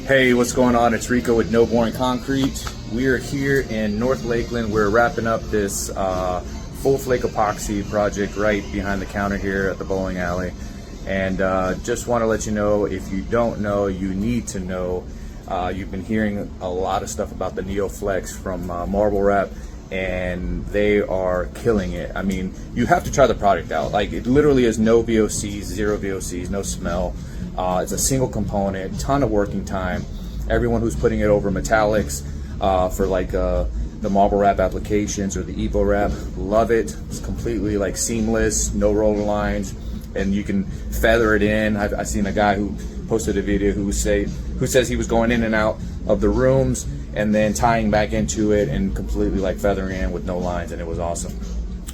Hey, what's going on? It's Rico with No Boring Concrete. We are here in North Lakeland. We're wrapping up this full flake epoxy project right behind the counter here at the bowling alley. And just want to let you know, if you don't know, you need to know. You've been hearing a lot of stuff about the NeoFLEX from MarbleWRAP, and they are killing it. I mean, you have to try the product out. Like, it literally is no VOCs, zero VOCs, no smell. It's a single component, ton of working time. Everyone who's putting it over metallics for like the MarbleWRAP applications or the Evo wrap, love it. It's completely like seamless, no roller lines, and you can feather it in. I've seen a guy who posted a video who says he was going in and out of the rooms and then tying back into it and completely like feathering in with no lines, and it was awesome.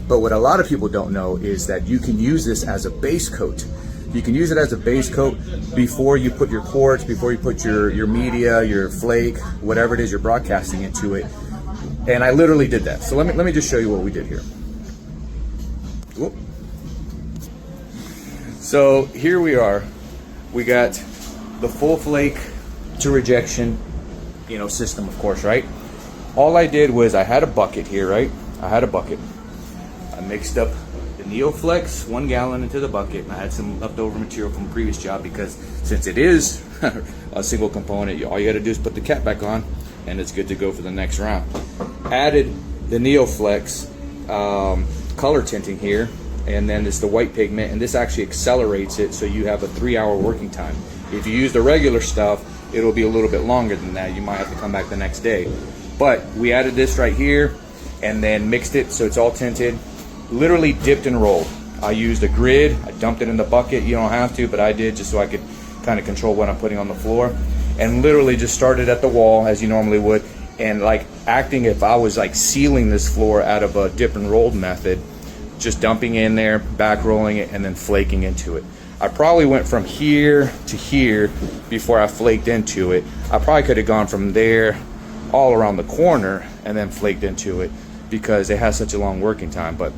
But what a lot of people don't know is that you can use this as a base coat. You can use it as a base coat before you put your quartz, before you put your media, your flake, whatever it is you're broadcasting into it. And I literally did that. So let me just show you what we did here. Whoop. So here we are. We got the full flake to rejection, system, of course, right? All I did was I had a bucket here, right? I had a bucket. I mixed up the NeoFLEX 1 gallon into the bucket, and I had some leftover material from the previous job, because since it is a single component, all you got to do is put the cap back on and it's good to go for the next round. Added the NeoFLEX color tinting here, and then it's the white pigment, and this actually accelerates it, so you have a 3-hour working time. If you use the regular stuff, it'll be a little bit longer than that. You might have to come back the next day. But we added this right here and then mixed it so it's all tinted. Literally dipped and rolled. I used a grid. I dumped it in the bucket. You don't have to, but I did, just so I could kind of control what I'm putting on the floor. And literally just started at the wall as you normally would, and like acting if I was like sealing this floor out of a dip and rolled method, just dumping in there, back rolling it, and then flaking into it. I probably went from here to here before I flaked into it. I probably could have gone from there all around the corner and then flaked into it, because it has such a long working time. But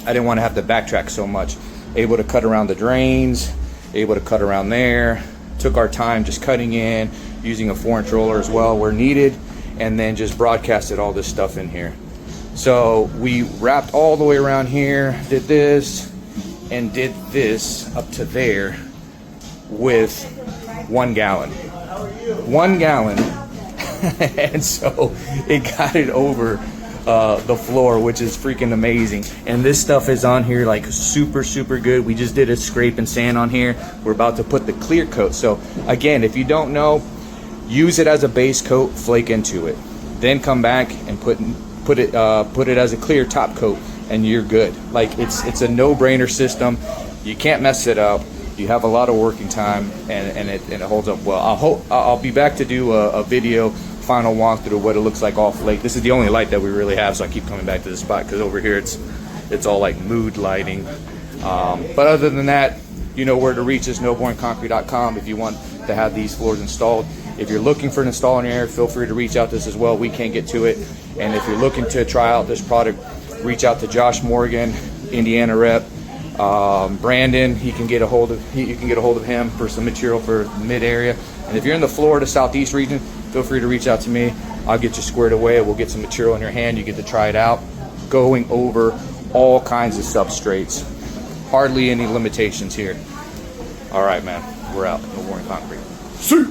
I didn't want to have to backtrack so much. Able to cut around the drains, able to cut around there. Took our time just cutting in, using a 4-inch roller as well where needed, and then just broadcasted all this stuff in here. So we wrapped all the way around here, did this, and did this up to there with 1 gallon. 1 gallon. And so it got it over the floor, which is freaking amazing. And this stuff is on here like super good. We just did a scrape and sand on here. We're about to put the clear coat. So again, if you don't know, use it as a base coat, flake into it, then come back and put it as a clear top coat, and you're good. Like, it's a no-brainer system. You can't mess it up. You have a lot of working time, and it holds up well. I'll be back to do a video final walkthrough of what it looks like off lake. This is the only light that we really have, so I keep coming back to this spot, because over here it's all like mood lighting. But other than that, you know where to reach us, noboringconcrete.com, if you want to have these floors installed. If you're looking for an installer in your area, feel free to reach out to us as well. We can't get to it. And if you're looking to try out this product, reach out to Josh Morgan, Indiana rep. Brandon, you can get a hold of him for some material for mid area. And if you're in the Florida Southeast region, feel free to reach out to me. I'll get you squared away. We'll get some material in your hand. You get to try it out. Going over all kinds of substrates. Hardly any limitations here. All right, man. We're out. No Boring Concrete. See.